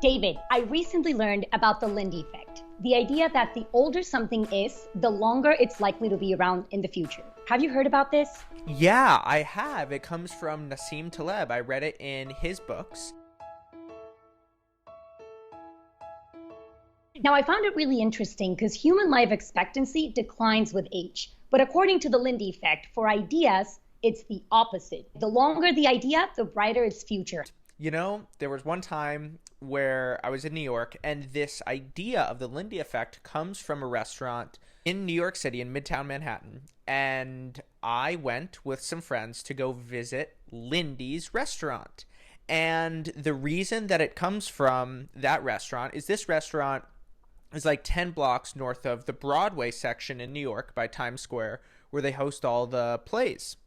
David, I recently learned about the Lindy effect, the idea that the older something is, the longer it's likely to be around in the future. Have you heard about this? Yeah, I have. It comes from Nassim Taleb. I read it in his books. Now, I found it really interesting because human life expectancy declines with age. But according to the Lindy effect, for ideas, it's the opposite. The longer the idea, the brighter its future. You know, there was one time where I was in New York, and this idea of the Lindy effect comes from a restaurant in New York City in Midtown Manhattan. And I went with some friends to go visit Lindy's restaurant. And the reason that it comes from that restaurant is this restaurant is like 10 blocks north of the Broadway section in New York by Times Square, where they host all the plays.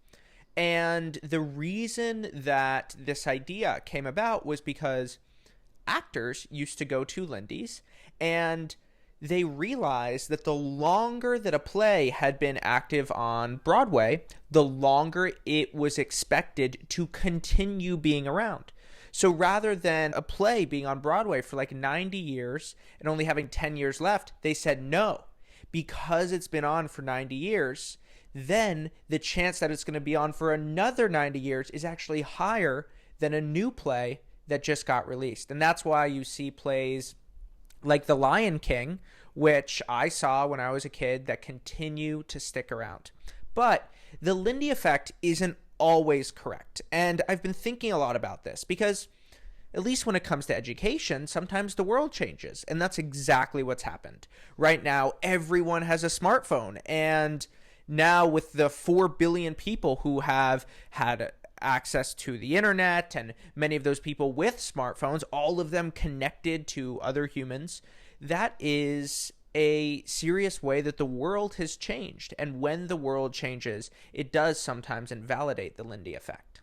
And the reason that this idea came about was because actors used to go to Lindy's, and they realized that the longer that a play had been active on Broadway, the longer it was expected to continue being around. So rather than a play being on Broadway for like 90 years and only having 10 years left, they said no. Because it's been on for 90 years, then the chance that it's going to be on for another 90 years is actually higher than a new play that just got released. And that's why you see plays like The Lion King, which I saw when I was a kid, that continue to stick around. But the Lindy effect isn't always correct. And I've been thinking a lot about this because, at least when it comes to education, sometimes the world changes. And that's exactly what's happened. Right now, everyone has a smartphone. And now with the 4 billion people who have had access to the internet, and many of those people with smartphones, all of them connected to other humans, that is a serious way that the world has changed. And when the world changes, it does sometimes invalidate the Lindy effect.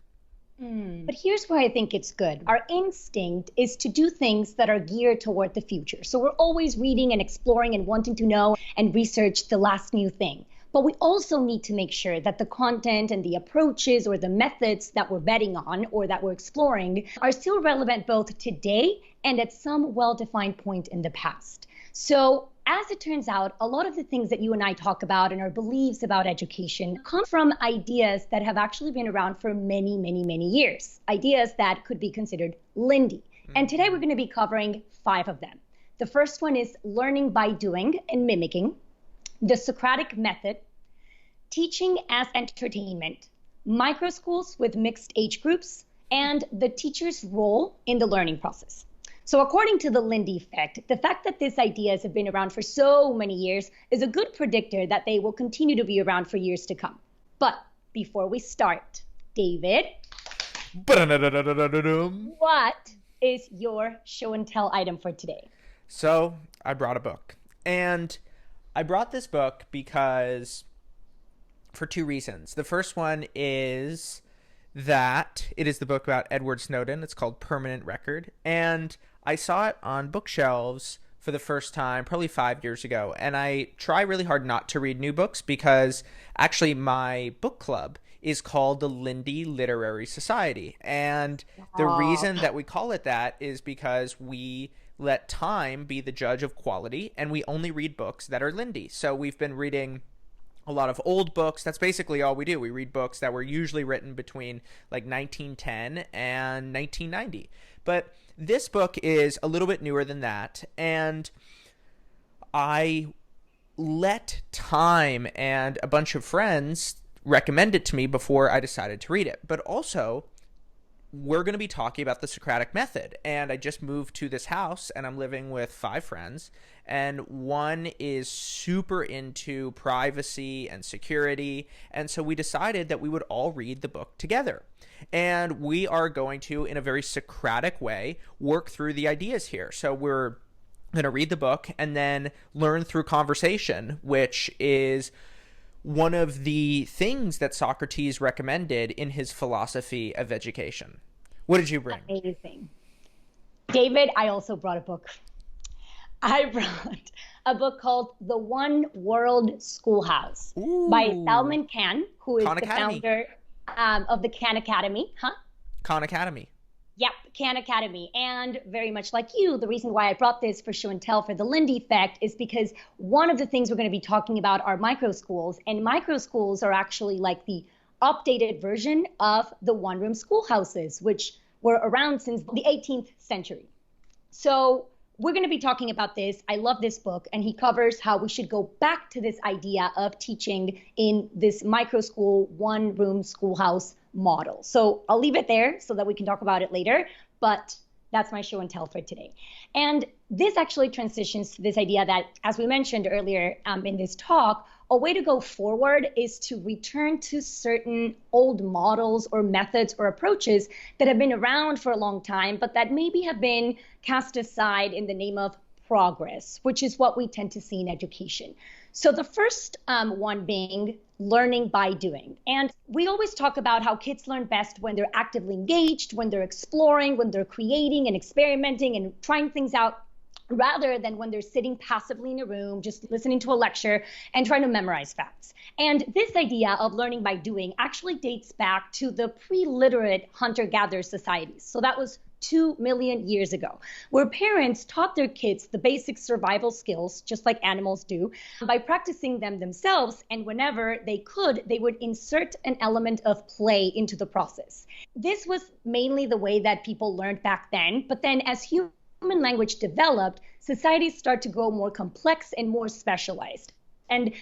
But here's why I think it's good. Our instinct is to do things that are geared toward the future. So we're always reading and exploring and wanting to know and research the last new thing. But we also need to make sure that the content and the approaches or the methods that we're betting on or that we're exploring are still relevant both today and at some well-defined point in the past. So as it turns out, a lot of the things that you and I talk about and our beliefs about education come from ideas that have actually been around for many, many, many years. Ideas that could be considered Lindy. And today we're going to be covering 5 of them. The first one is learning by doing and mimicking, the Socratic method, teaching as entertainment, microschools with mixed age groups, and the teacher's role in the learning process. So according to the Lindy effect, the fact that these ideas have been around for so many years is a good predictor that they will continue to be around for years to come. But before we start, David, what is your show and tell item for today? So I brought a book, and I brought this book because for 2 reasons. The first one is that it is the book about Edward Snowden. It's called Permanent Record. And I saw it on bookshelves for the first time probably 5 years ago. And I try really hard not to read new books because actually my book club is called the Lindy Literary Society. And the reason that we call it that is because we let time be the judge of quality, and we only read books that are Lindy. So we've been reading a lot of old books. That's basically all we do. We read books that were usually written between like 1910 and 1990. But this book is a little bit newer than that, and I let time and a bunch of friends recommend it to me before I decided to read it. But also, we're going to be talking about the Socratic method. And I just moved to this house, and I'm living with 5 friends. And one is super into privacy and security. And so we decided that we would all read the book together. And we are going to, in a very Socratic way, work through the ideas here. So we're going to read the book and then learn through conversation, which is one of the things that Socrates recommended in his philosophy of education. What did you bring? Amazing. David, I also brought a book. I brought a book called The One World Schoolhouse by Salman Khan, who is the founder of the Khan Academy. Khan Academy. Yep, Khan Academy. And very much like you, the reason why I brought this for show and tell for the Lindy effect is because one of the things we're going to be talking about are micro schools. And micro schools are actually like the updated version of the one-room schoolhouses, which were around since the 18th century. So we're going to be talking about this. I love this book, and he covers how we should go back to this idea of teaching in this micro school, one-room schoolhouse model. So I'll leave it there so that we can talk about it later, but that's my show and tell for today. And this actually transitions to this idea that, as we mentioned earlier in this talk, a way to go forward is to return to certain old models or methods or approaches that have been around for a long time, but that maybe have been cast aside in the name of progress, which is what we tend to see in education. So the first one being learning by doing. And we always talk about how kids learn best when they're actively engaged, when they're exploring, when they're creating and experimenting and trying things out, rather than when they're sitting passively in a room, just listening to a lecture and trying to memorize facts. And this idea of learning by doing actually dates back to the pre-literate hunter-gatherer societies. So that was 2 million years ago, where parents taught their kids the basic survival skills, just like animals do, by practicing them themselves. And whenever they could, they would insert an element of play into the process. This was mainly the way that people learned back then. But then as human language developed, societies start to grow more complex and more specialized. And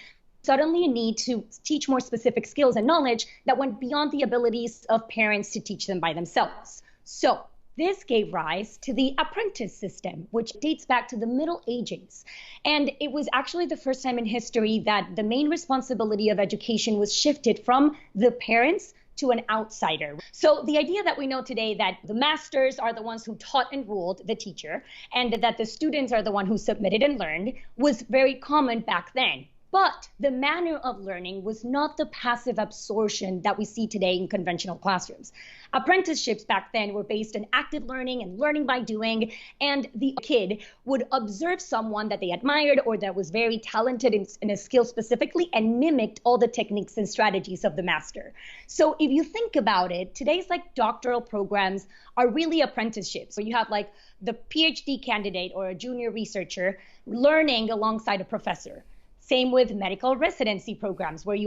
suddenly a need to teach more specific skills and knowledge that went beyond the abilities of parents to teach them by themselves. So this gave rise to the apprentice system, which dates back to the Middle Ages. And it was actually the first time in history that the main responsibility of education was shifted from the parents to an outsider. So the idea that we know today that the masters are the ones who taught and ruled the teacher, and that the students are the one who submitted and learned, was very common back then. But the manner of learning was not the passive absorption that we see today in conventional classrooms. Apprenticeships back then were based on active learning and learning by doing, and the kid would observe someone that they admired or that was very talented in a skill specifically and mimicked all the techniques and strategies of the master. So if you think about it, today's like doctoral programs are really apprenticeships. So you have like the PhD candidate or a junior researcher learning alongside a professor. Same with medical residency programs where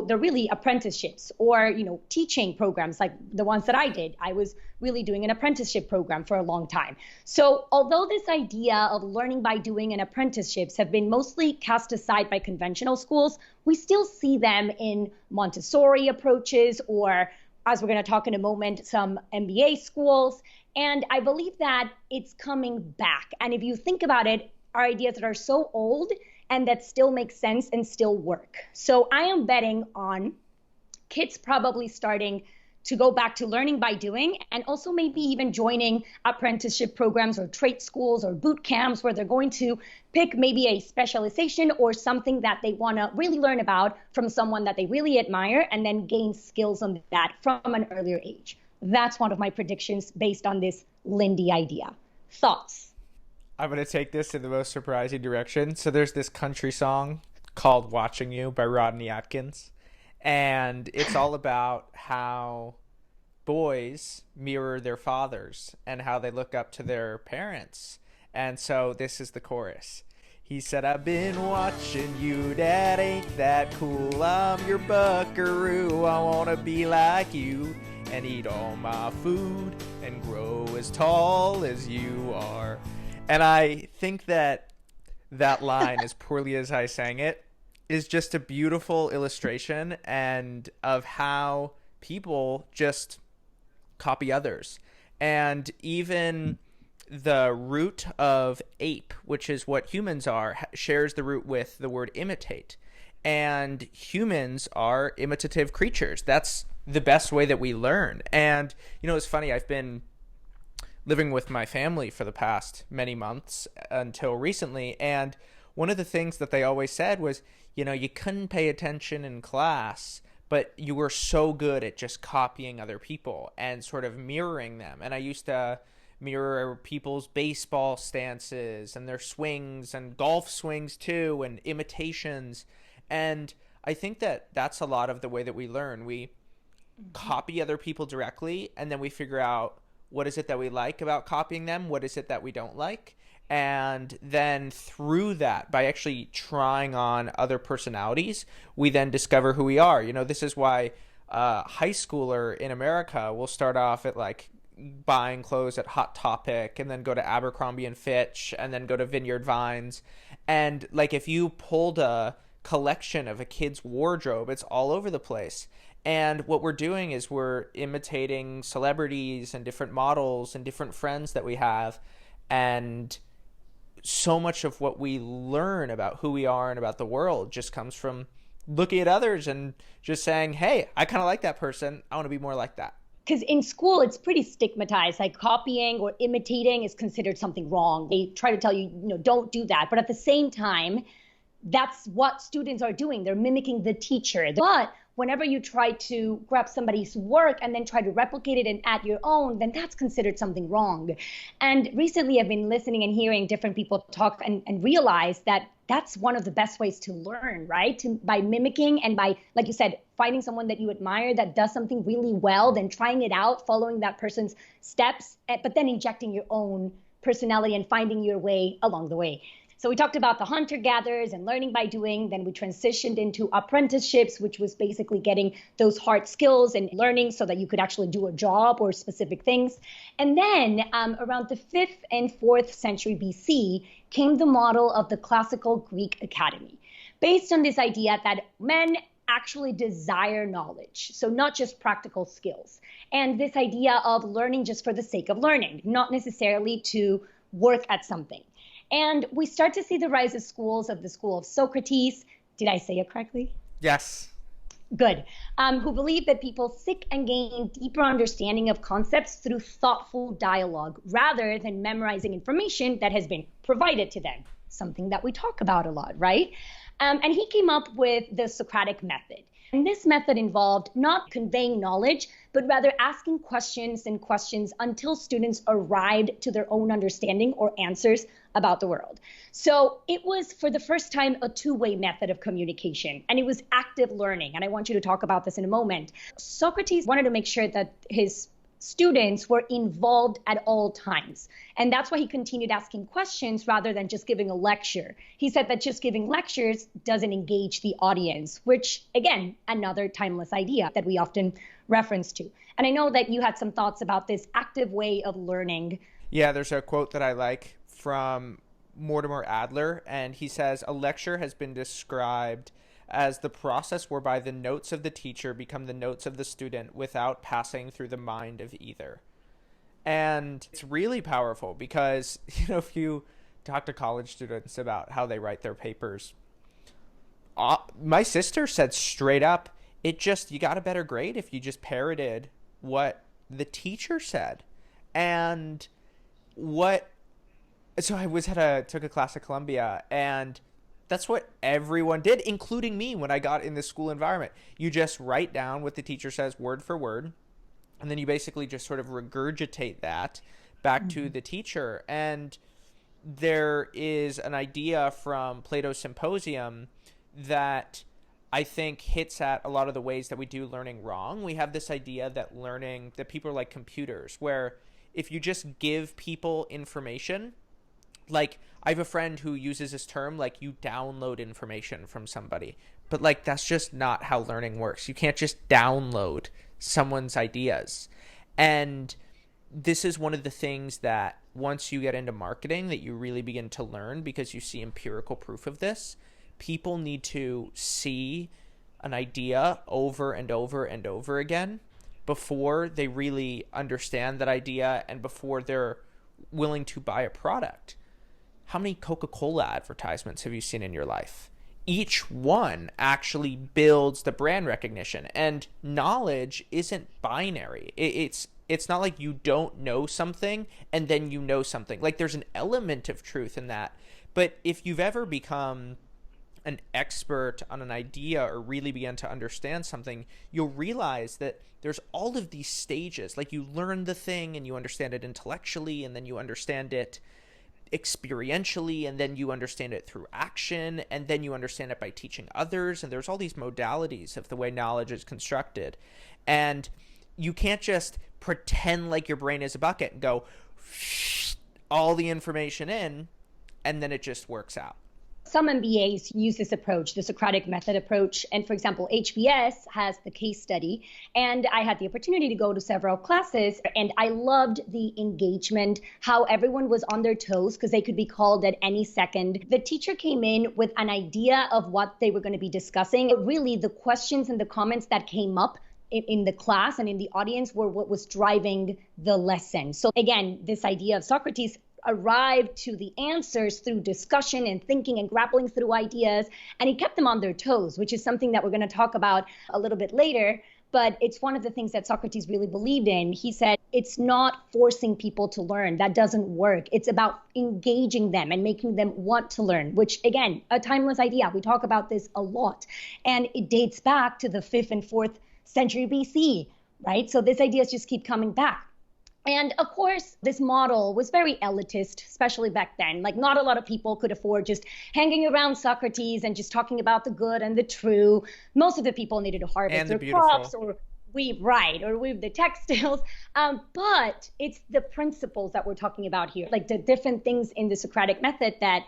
they're really apprenticeships, or, teaching programs like the ones that I did. I was really doing an apprenticeship program for a long time. So although this idea of learning by doing and apprenticeships have been mostly cast aside by conventional schools, we still see them in Montessori approaches, or, as we're going to talk in a moment, some MBA schools. And I believe that it's coming back. And if you think about it, are ideas that are so old and that still make sense and still work. So I am betting on kids probably starting to go back to learning by doing, and also maybe even joining apprenticeship programs or trade schools or boot camps where they're going to pick maybe a specialization or something that they want to really learn about from someone that they really admire, and then gain skills on that from an earlier age. That's one of my predictions based on this Lindy idea. Thoughts? I'm going to take this in the most surprising direction. So there's this country song called Watching You by Rodney Atkins. And it's all about how boys mirror their fathers and how they look up to their parents. And so this is the chorus. He said, I've been watching you, Dad, ain't that cool? I'm your buckaroo, I want to be like you and eat all my food and grow as tall as you are. And I think that line, as poorly as I sang it, is just a beautiful illustration and of how people just copy others. And even the root of ape, which is what humans are, shares the root with the word imitate. And humans are imitative creatures. That's the best way that we learn. And, it's funny, I've been living with my family for the past many months until recently. And one of the things that they always said was, you couldn't pay attention in class, but you were so good at just copying other people and sort of mirroring them. And I used to mirror people's baseball stances and their swings and golf swings too, and imitations. And I think that that's a lot of the way that we learn. We copy other people directly, and then we figure out what is it that we like about copying them, what is it that we don't like, and then through that, by actually trying on other personalities, we then discover who we are. This is why a high schooler in America will start off at like buying clothes at Hot Topic and then go to Abercrombie and Fitch and then go to Vineyard Vines. And like if you pulled a collection of a kid's wardrobe, it's all over the place. And what we're doing is we're imitating celebrities and different models and different friends that we have. And so much of what we learn about who we are and about the world just comes from looking at others and just saying, hey, I kind of like that person. I want to be more like that. Because in school, it's pretty stigmatized. Like copying or imitating is considered something wrong. They try to tell you, don't do that. But at the same time, that's what students are doing. They're mimicking the teacher. But whenever you try to grab somebody's work and then try to replicate it and add your own, then that's considered something wrong. And recently I've been listening and hearing different people talk and realize that that's one of the best ways to learn, right? By mimicking and by, like you said, finding someone that you admire that does something really well, then trying it out, following that person's steps, but then injecting your own personality and finding your way along the way. So we talked about the hunter-gatherers and learning by doing. Then we transitioned into apprenticeships, which was basically getting those hard skills and learning so that you could actually do a job or specific things. And then around the 5th and 4th century BC came the model of the classical Greek academy, based on this idea that men actually desire knowledge, so not just practical skills. And this idea of learning just for the sake of learning, not necessarily to work at something. And we start to see the rise of schools of the school of Socrates. Did I say it correctly? Yes. Good. Who believe that people seek and gain deeper understanding of concepts through thoughtful dialogue rather than memorizing information that has been provided to them, something that we talk about a lot, right? And he came up with the Socratic method. And this method involved not conveying knowledge, but rather asking questions until students arrived to their own understanding or answers about the world. So it was, for the first time, a two-way method of communication, and it was active learning. And I want you to talk about this in a moment. Socrates wanted to make sure that his students were involved at all times. And that's why he continued asking questions rather than just giving a lecture. He said that just giving lectures doesn't engage the audience, which, again, another timeless idea that we often reference to. And I know that you had some thoughts about this active way of learning. Yeah, there's a quote that I like from Mortimer Adler, and he says, "A lecture has been described as the process whereby the notes of the teacher become the notes of the student without passing through the mind of either." And it's really powerful because, if you talk to college students about how they write their papers, my sister said straight up, you got a better grade if you just parroted what the teacher said. And so I took a class at Columbia, and that's what everyone did, including me when I got in this school environment. You just write down what the teacher says word for word, and then you basically just sort of regurgitate that back to the teacher. And there is an idea from Plato's Symposium that I think hits at a lot of the ways that we do learning wrong. We have this idea that people are like computers, where if you just give people information, like I have a friend who uses this term, like you download information from somebody, but like that's just not how learning works. You can't just download someone's ideas. And this is one of the things that once you get into marketing that you really begin to learn, because you see empirical proof of this. People need to see an idea over and over and over again before they really understand that idea and before they're willing to buy a product. How many Coca-Cola advertisements have you seen in your life? Each one actually builds the brand recognition, and knowledge isn't binary. It's not like you don't know something and then you know something. Like there's an element of truth in that. But if you've ever become an expert on an idea or really begin to understand something, you'll realize that there's all of these stages. Like you learn the thing and you understand it intellectually, and then you understand it experientially, and then you understand it through action, and then you understand it by teaching others. And there's all these modalities of the way knowledge is constructed. And you can't just pretend like your brain is a bucket and go all the information in, and then it just works out. Some MBAs use this approach, the Socratic method approach. And for example, HBS has the case study. And I had the opportunity to go to several classes, and I loved the engagement, how everyone was on their toes because they could be called at any second. The teacher came in with an idea of what they were going to be discussing. Really, the questions and the comments that came up in the class and in the audience were what was driving the lesson. So again, this idea of Socrates arrived to the answers through discussion and thinking and grappling through ideas, and he kept them on their toes, which is something that we're going to talk about a little bit later. But it's one of the things that Socrates really believed in. He said, it's not forcing people to learn. That doesn't work. It's about engaging them and making them want to learn, which, again, a timeless idea. We talk about this a lot. And it dates back to the 5th and 4th century BC, right? So these ideas just keep coming back. And of course, this model was very elitist, especially back then. Like, not a lot of people could afford just hanging around Socrates and just talking about the good and the true. Most of the people needed to harvest their crops or weave the textiles. But it's the principles that we're talking about here, like the different things in the Socratic method that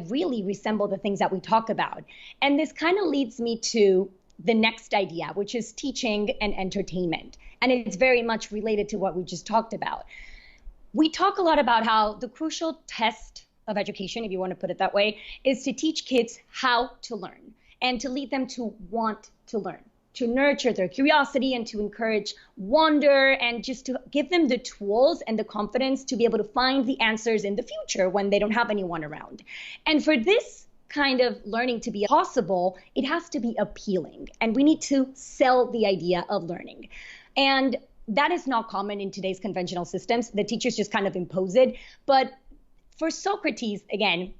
really resemble the things that we talk about. And this kind of leads me to the next idea, which is teaching and entertainment. And it's very much related to what we just talked about. We talk a lot about how the crucial test of education, if you want to put it that way, is to teach kids how to learn and to lead them to want to learn, to nurture their curiosity and to encourage wonder and just to give them the tools and the confidence to be able to find the answers in the future when they don't have anyone around. And for this kind of learning to be possible, it has to be appealing, and we need to sell the idea of learning. And that is not common in today's conventional systems. The teachers just kind of impose it. But for Socrates, again,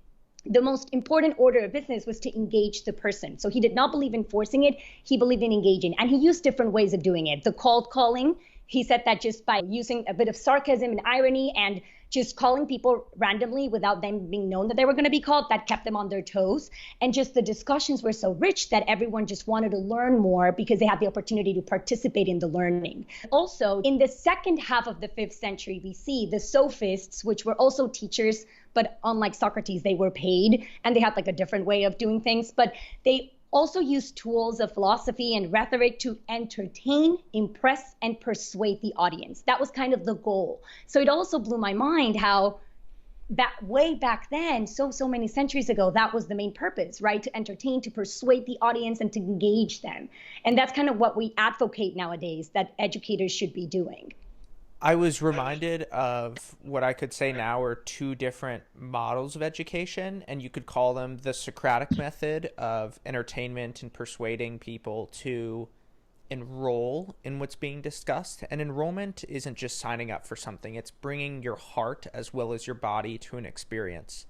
the most important order of business was to engage the person. So he did not believe in forcing it. He believed in engaging. And he used different ways of doing it. The cold calling, he said that just by using a bit of sarcasm and irony and just calling people randomly without them being known that they were going to be called, that kept them on their toes. And just the discussions were so rich that everyone just wanted to learn more because they had the opportunity to participate in the learning. Also, in the second half of the 5th century BC, the sophists, which were also teachers, but unlike Socrates, they were paid and they had like a different way of doing things, but they also used tools of philosophy and rhetoric to entertain, impress, and persuade the audience. That was kind of the goal. So it also blew my mind how that way back then, so many centuries ago, that was the main purpose, right? To entertain, to persuade the audience, and to engage them. And that's kind of what we advocate nowadays that educators should be doing. I was reminded of what I could say now are two different models of education, and you could call them the Socratic method of entertainment and persuading people to enroll in what's being discussed. And enrollment isn't just signing up for something, it's bringing your heart as well as your body to an experience.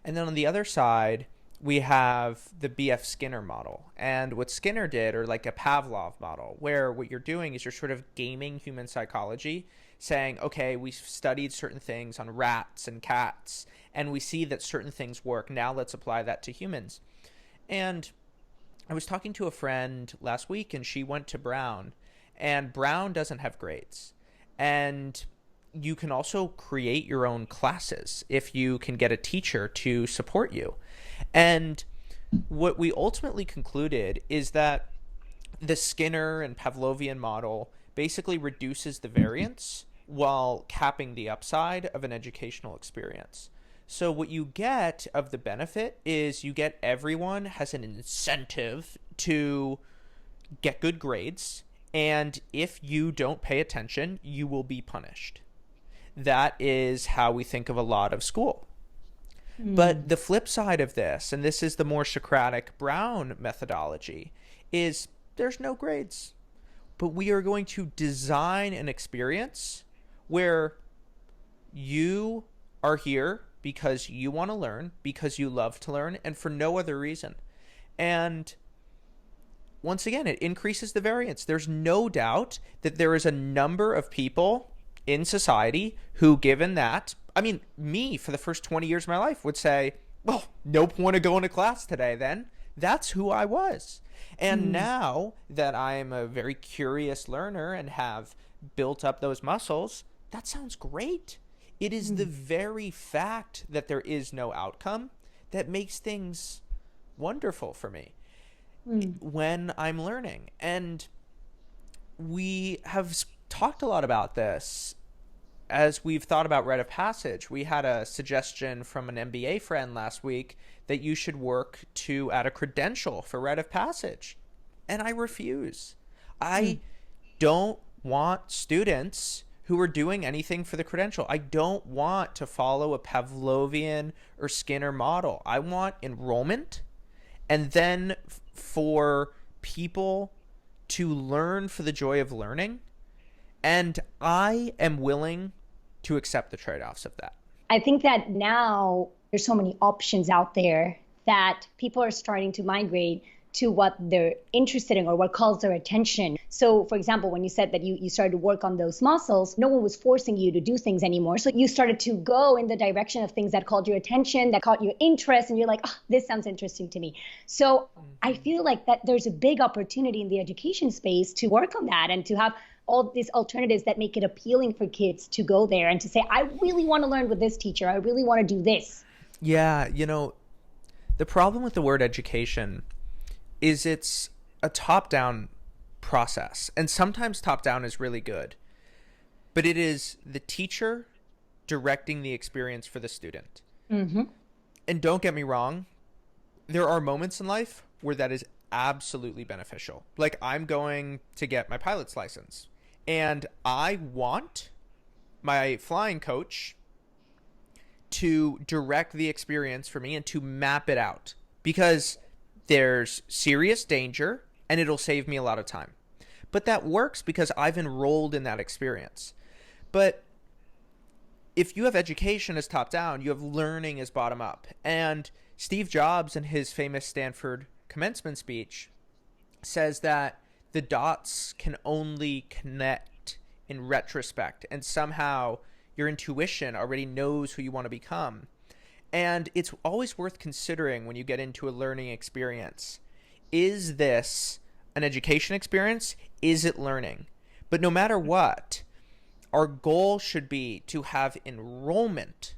And then on the other side, we have the B.F. Skinner model. And what Skinner did, or like a Pavlov model, where what you're doing is you're sort of gaming human psychology, saying, okay, we've studied certain things on rats and cats, and we see that certain things work. Now let's apply that to humans. And I was talking to a friend last week, and she went to Brown, and Brown doesn't have grades. And you can also create your own classes if you can get a teacher to support you. And what we ultimately concluded is that the Skinner and Pavlovian model basically reduces the variance while capping the upside of an educational experience. So what you get of the benefit is you get everyone has an incentive to get good grades, and if you don't pay attention, you will be punished. That is how we think of a lot of school. But the flip side of this, and this is the more Socratic Brown methodology, is there's no grades. But we are going to design an experience where you are here because you want to learn, because you love to learn, and for no other reason. And once again, it increases the variance. There's no doubt that there is a number of people in society who, given that, I mean, me for the first 20 years of my life would say, well, no point of going to class today then. That's who I was. And now that I'm a very curious learner and have built up those muscles, that sounds great. It is the very fact that there is no outcome that makes things wonderful for me when I'm learning. And we have talked a lot about this as we've thought about rite of passage. We had a suggestion from an MBA friend last week that you should work to add a credential for rite of passage. And I refuse. I don't want students who are doing anything for the credential. I don't want to follow a Pavlovian or Skinner model. I want enrollment, and then for people to learn for the joy of learning. And I am willing to accept the trade-offs of that. I think that now there's so many options out there that people are starting to migrate to what they're interested in or what calls their attention. So, for example, when you said that you started to work on those muscles, no one was forcing you to do things anymore. So you started to go in the direction of things that called your attention, that caught your interest, and you're like, oh, this sounds interesting to me. So I feel like that there's a big opportunity in the education space to work on that and to have all these alternatives that make it appealing for kids to go there and to say, I really want to learn with this teacher. I really want to do this. Yeah, the problem with the word education is it's a top-down process. And sometimes top-down is really good. But it is the teacher directing the experience for the student. Mm-hmm. And don't get me wrong, there are moments in life where that is absolutely beneficial. Like, I'm going to get my pilot's license, and I want my flying coach to direct the experience for me and to map it out, because there's serious danger and it'll save me a lot of time. But that works because I've enrolled in that experience. But if you have education as top down, you have learning as bottom up. And Steve Jobs, in his famous Stanford commencement speech, says that the dots can only connect in retrospect, and somehow your intuition already knows who you want to become. And it's always worth considering when you get into a learning experience. Is this an education experience? Is it learning? But no matter what, our goal should be to have enrollment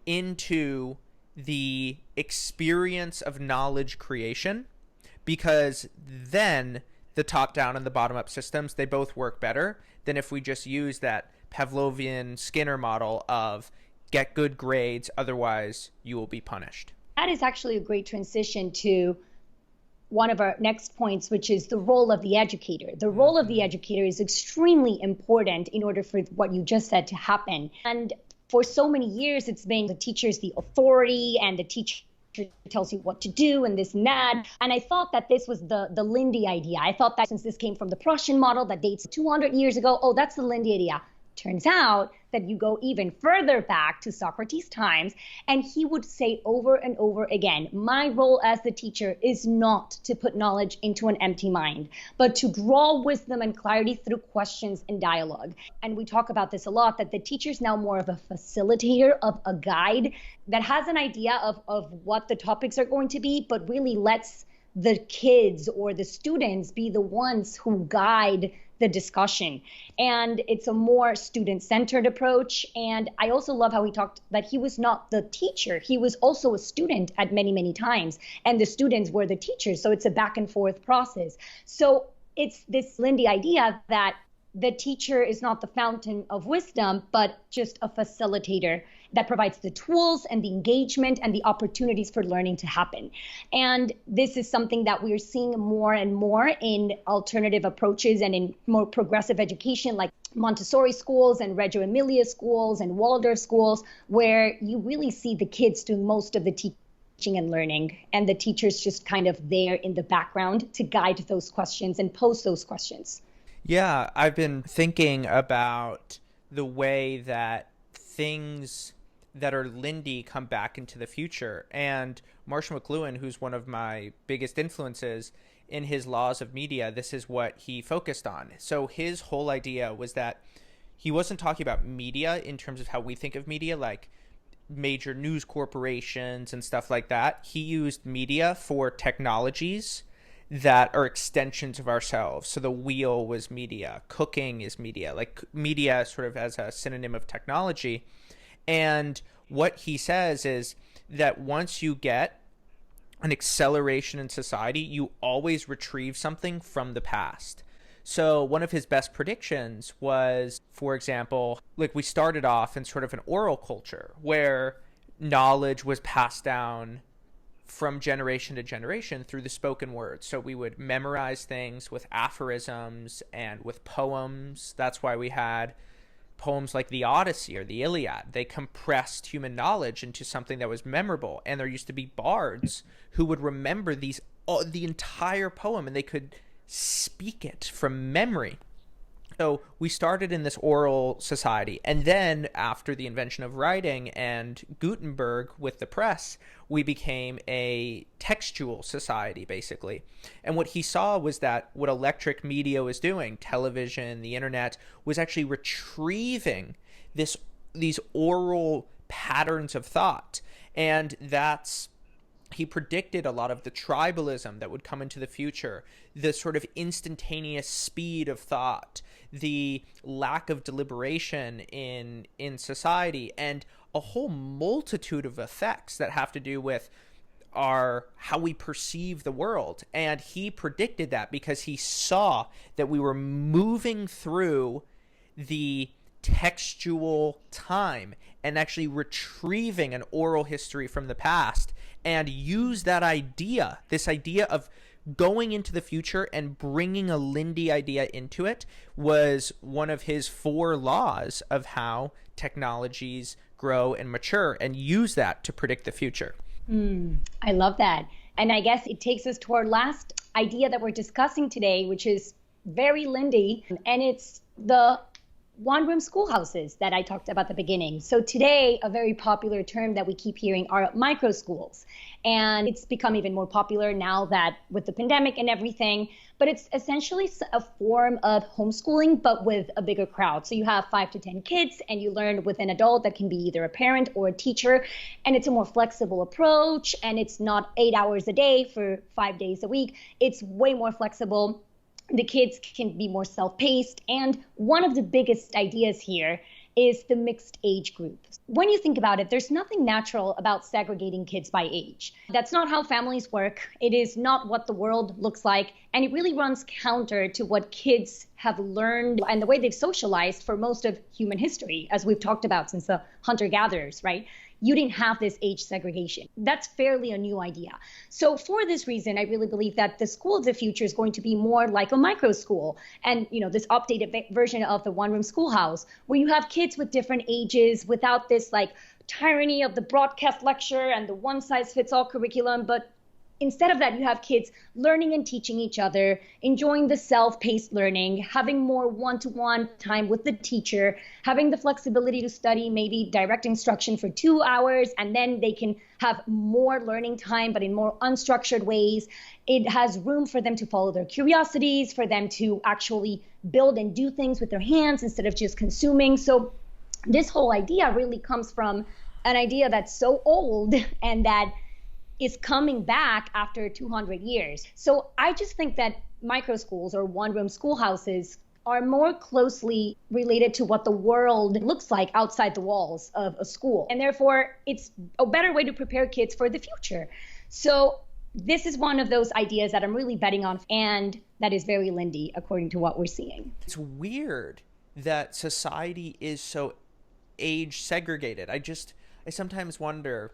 into the experience of knowledge creation, because then the top-down and the bottom-up systems, they both work better than if we just use that Pavlovian Skinner model of get good grades, otherwise you will be punished. That is actually a great transition to one of our next points, which is the role of the educator. The role of the educator is extremely important in order for what you just said to happen. And for so many years, it's been the teacher is the authority and the teacher tells you what to do and this and that. And I thought that this was the Lindy idea. I thought that since this came from the Prussian model that dates 200 years ago, oh, that's the Lindy idea. Turns out that you go even further back to Socrates' times, and he would say over and over again, my role as the teacher is not to put knowledge into an empty mind, but to draw wisdom and clarity through questions and dialogue. And we talk about this a lot, that the teacher is now more of a facilitator, of a guide that has an idea of what the topics are going to be, but really lets the kids or the students be the ones who guide the discussion. And it's a more student-centered approach. And I also love how he talked that he was not the teacher. He was also a student at many, many times. And the students were the teachers. So it's a back and forth process. So it's this Lindy idea that the teacher is not the fountain of wisdom, but just a facilitator that provides the tools and the engagement and the opportunities for learning to happen. And this is something that we're seeing more and more in alternative approaches and in more progressive education, like Montessori schools and Reggio Emilia schools and Waldorf schools, where you really see the kids doing most of the teaching and learning, and the teachers just kind of there in the background to guide those questions and pose those questions. Yeah, I've been thinking about the way that things that are Lindy come back into the future. And Marshall McLuhan, who's one of my biggest influences in his Laws of Media, this is what he focused on. So his whole idea was that he wasn't talking about media in terms of how we think of media, like major news corporations and stuff like that. He used media for technologies that are extensions of ourselves. So the wheel was media, cooking is media, like media sort of as a synonym of technology. And what he says is that once you get an acceleration in society, you always retrieve something from the past. So one of his best predictions was, for example, like we started off in sort of an oral culture where knowledge was passed down from generation to generation through the spoken word. So we would memorize things with aphorisms and with poems. That's why we had poems like the Odyssey or the Iliad. They compressed human knowledge into something that was memorable. And there used to be bards who would remember the entire poem, and they could speak it from memory. So we started in this oral society, and then after the invention of writing and Gutenberg with the press, we became a textual society, basically. And what he saw was that what electric media was doing, television, the internet, was actually retrieving these oral patterns of thought. And he predicted a lot of the tribalism that would come into the future, the sort of instantaneous speed of thought, the lack of deliberation in society, and a whole multitude of effects that have to do with how we perceive the world. And he predicted that because he saw that we were moving through the textual time and actually retrieving an oral history from the past, and use this idea of going into the future and bringing a Lindy idea into it was one of his 4 laws of how technologies grow and mature, and use that to predict the future. I love that. And I guess it takes us to our last idea that we're discussing today, which is very Lindy, and it's the one-room schoolhouses that I talked about at the beginning. So today, a very popular term that we keep hearing are micro schools. And it's become even more popular now that with the pandemic and everything, but it's essentially a form of homeschooling, but with a bigger crowd. So you have 5 to 10 kids and you learn with an adult that can be either a parent or a teacher. And it's a more flexible approach, and it's not 8 hours a day for 5 days a week. It's way more flexible. The kids can be more self-paced. And one of the biggest ideas here is the mixed age group. When you think about it, there's nothing natural about segregating kids by age. That's not how families work. It is not what the world looks like. And it really runs counter to what kids have learned and the way they've socialized for most of human history, as we've talked about since the hunter-gatherers, right? You didn't have this age segregation. That's fairly a new idea. So for this reason, I really believe that the school of the future is going to be more like a micro school, and this updated version of the one-room schoolhouse, where you have kids with different ages without this like tyranny of the broadcast lecture and the one-size-fits-all curriculum, but instead of that, you have kids learning and teaching each other, enjoying the self-paced learning, having more one-to-one time with the teacher, having the flexibility to study maybe direct instruction for 2 hours, and then they can have more learning time, but in more unstructured ways. It has room for them to follow their curiosities, for them to actually build and do things with their hands instead of just consuming. So this whole idea really comes from an idea that's so old and that is coming back after 200 years. So I just think that micro schools or one-room schoolhouses are more closely related to what the world looks like outside the walls of a school. And therefore, it's a better way to prepare kids for the future. So this is one of those ideas that I'm really betting on, and that is very Lindy, according to what we're seeing. It's weird that society is so age segregated. I sometimes wonder,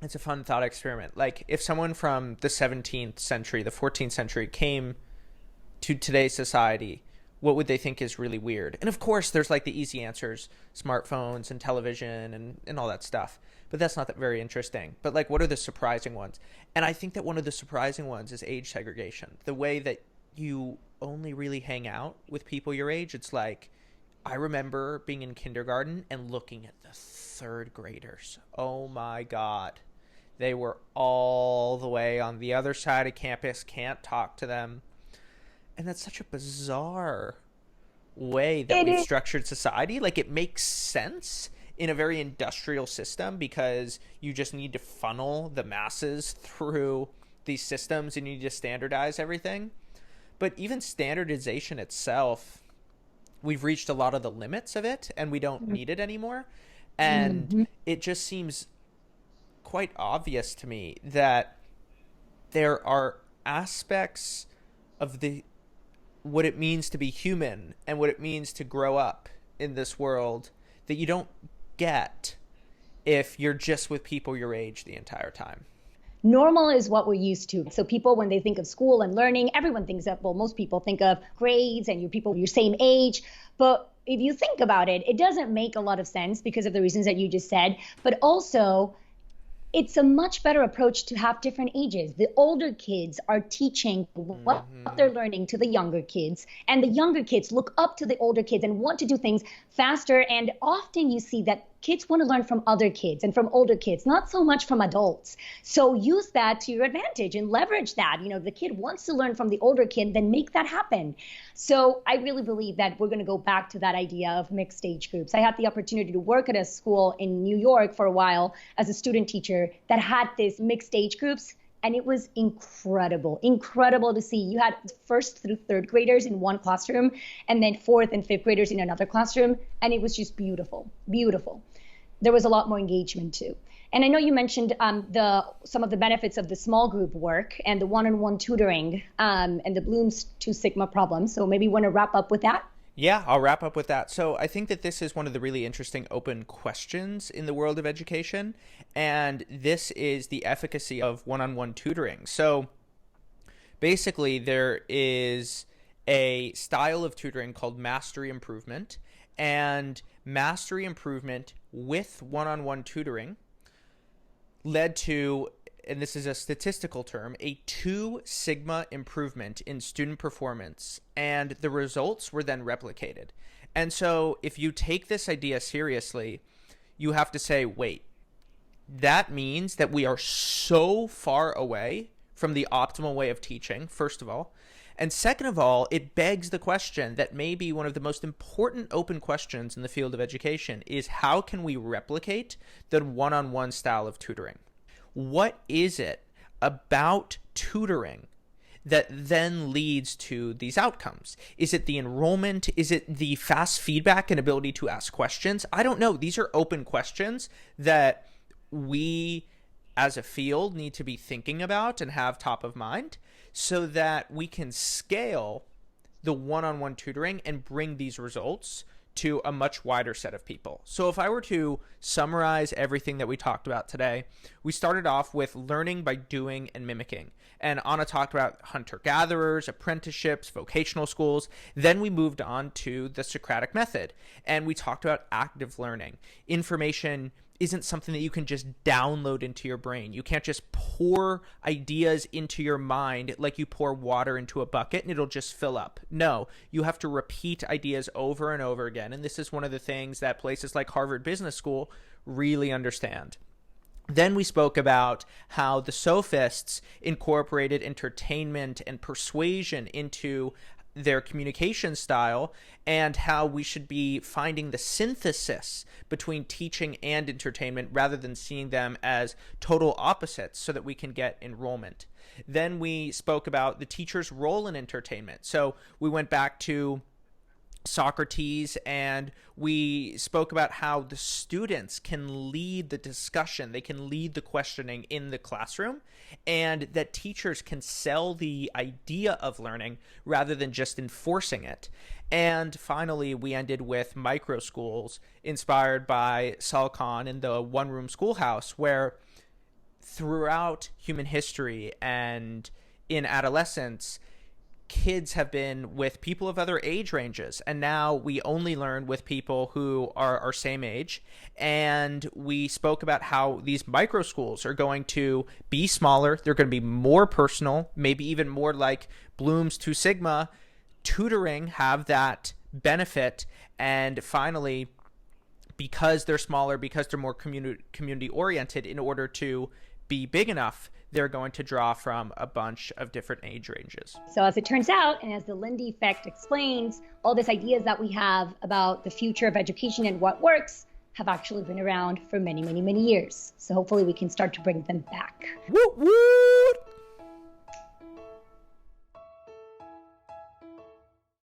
it's a fun thought experiment. Like if someone from the 17th century, the 14th century came to today's society, what would they think is really weird? And of course, there's like the easy answers, smartphones and television and all that stuff. But that's not that very interesting. But like, what are the surprising ones? And I think that one of the surprising ones is age segregation. The way that you only really hang out with people your age. It's like, I remember being in kindergarten and looking at the 3rd graders. Oh my God. They were all the way on the other side of campus, can't talk to them. And that's such a bizarre way that we've structured society. Like, it makes sense in a very industrial system because you just need to funnel the masses through these systems and you need to standardize everything. But even standardization itself, we've reached a lot of the limits of it and we don't need it anymore. And it just seems quite obvious to me that there are aspects of what it means to be human and what it means to grow up in this world that you don't get if you're just with people your age the entire time. Normal is what we're used to. So people, when they think of school and learning, everyone thinks of, well, most people think of grades and people your same age. But if you think about it, it doesn't make a lot of sense because of the reasons that you just said. But also, it's a much better approach to have different ages. The older kids are teaching what they're learning to the younger kids, and the younger kids look up to the older kids and want to do things faster. And often you see that kids want to learn from other kids and from older kids, not so much from adults. So use that to your advantage and leverage that. You know, the kid wants to learn from the older kid, then make that happen. So I really believe that we're going to go back to that idea of mixed age groups. I had the opportunity to work at a school in New York for a while as a student teacher that had this mixed age groups. And it was incredible to see. You had first through third graders in one classroom and then fourth and fifth graders in another classroom. And it was just beautiful. There was a lot more engagement too. And I know you mentioned some of the benefits of the small group work and the one-on-one tutoring and the Bloom's Two Sigma problem. So maybe you want to wrap up with that? Yeah, I'll wrap up with that. So I think that this is one of the really interesting open questions in the world of education, and this is the efficacy of one-on-one tutoring. So basically, there is a style of tutoring called mastery improvement, and mastery improvement with one-on-one tutoring led to, and this is a statistical term, a 2 sigma improvement in student performance, and the results were then replicated. And so if you take this idea seriously, you have to say, wait, that means that we are so far away from the optimal way of teaching, first of all. And second of all, it begs the question that may be one of the most important open questions in the field of education is how can we replicate the one-on-one style of tutoring? What is it about tutoring that then leads to these outcomes? Is it the enrollment? Is it the fast feedback and ability to ask questions? I don't know. These are open questions that we as a field need to be thinking about and have top of mind so that we can scale the one-on-one tutoring and bring these results to a much wider set of people. So if I were to summarize everything that we talked about today, we started off with learning by doing and mimicking. And Anna talked about hunter-gatherers, apprenticeships, vocational schools. Then we moved on to the Socratic method. And we talked about active learning. Information isn't something that you can just download into your brain. You can't just pour ideas into your mind like you pour water into a bucket and it'll just fill up. No, you have to repeat ideas over and over again. And this is one of the things that places like Harvard Business School really understand. Then we spoke about how the sophists incorporated entertainment and persuasion into their communication style and how we should be finding the synthesis between teaching and entertainment rather than seeing them as total opposites so that we can get enrollment. Then we spoke about the teacher's role in entertainment. So we went back to Socrates and we spoke about how the students can lead the discussion, they can lead the questioning in the classroom, and that teachers can sell the idea of learning rather than just enforcing it. And finally, we ended with micro schools inspired by Sal Khan in the one-room schoolhouse, where throughout human history and in adolescence, kids have been with people of other age ranges, and now we only learn with people who are our same age. And we spoke about how these micro schools are going to be smaller, they're going to be more personal, maybe even more like Bloom's Two Sigma. Tutoring have that benefit. And finally, because they're smaller, because they're more community oriented, in order to be big enough, they're going to draw from a bunch of different age ranges. So as it turns out, and as the Lindy effect explains, all these ideas that we have about the future of education and what works have actually been around for many, many, many years. So hopefully we can start to bring them back. Woot woot!